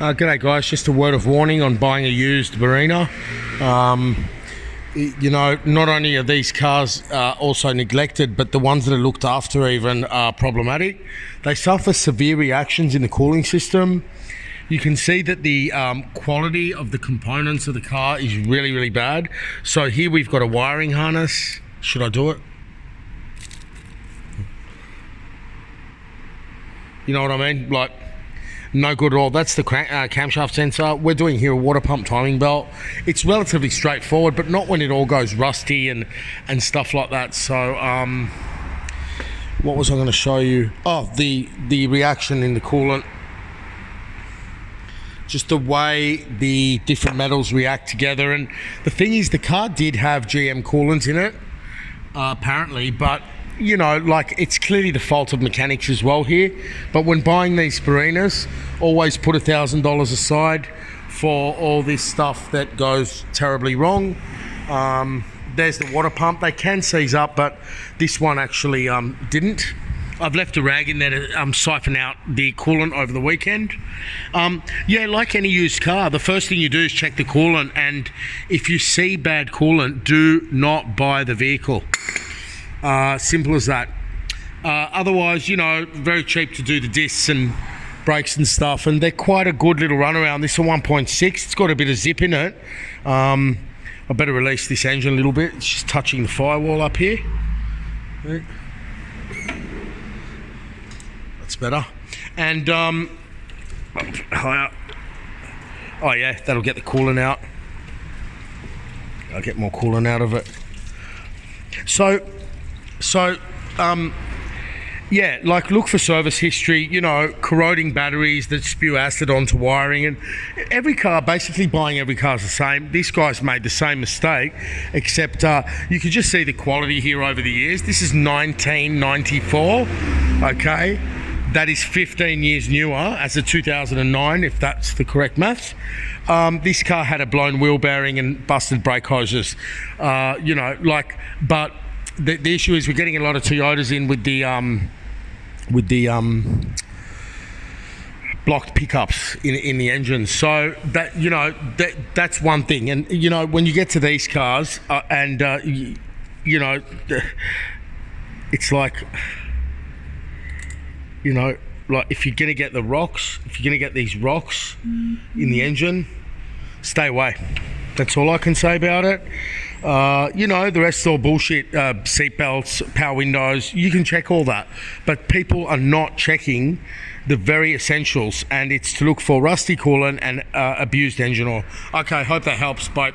G'day guys, just a word of warning on buying a used Barina. You know, not only are these cars also neglected, but the ones that are looked after even are problematic. They suffer severe reactions in the cooling system. You can see that the quality of the components of the car is really, really bad. So here we've got a wiring harness. Should I do it? You know what I mean? Like, no good at all. That's the camshaft sensor. We're doing here a water pump timing belt. It's relatively straightforward, but not when it all goes rusty and stuff like that. So what was I going to show you? Oh, the reaction in the coolant. Just the way the different metals react together. And the thing is, the car did have GM coolant in it, apparently, but you know, like, it's clearly the fault of mechanics as well here. But when buying these Barinas, always put $1,000 aside for all this stuff that goes terribly wrong. There's the water pump. They can seize up, but this one actually didn't. I've left a rag in there to siphon out the coolant over the weekend. Yeah, like any used car, the first thing you do is check the coolant, and if you see bad coolant, do not buy the vehicle. Simple as that. Otherwise, you know, very cheap to do the discs and brakes and stuff, and they're quite a good little runaround. This is a 1.6. It's got a bit of zip in it. I better release this engine a little bit. It's just touching the firewall up here. That's better. And higher. Oh yeah, that'll get the coolant out. I'll get more coolant out of it. So yeah, like, look for service history, you know, corroding batteries that spew acid onto wiring, and every car, basically buying every car is the same. This guy's made the same mistake, except you can just see the quality here over the years. This is 1994, okay? That is 15 years newer as a 2009, if that's the correct maths. This car had a blown wheel bearing and busted brake hoses, you know, like, but the issue is we're getting a lot of Toyotas in with the blocked pickups in the engine. So that, you know, that's one thing. And you know, when you get to these cars you know, it's like, you know, like, if you're gonna get the rocks, if you're gonna get these rocks in the engine, stay away. That's all I can say about it. You know, the rest is all bullshit. Seat belts, power windows, you can check all that, but people are not checking the very essentials, and it's to look for rusty coolant and abused engine oil. Okay, hope that helps. Bye.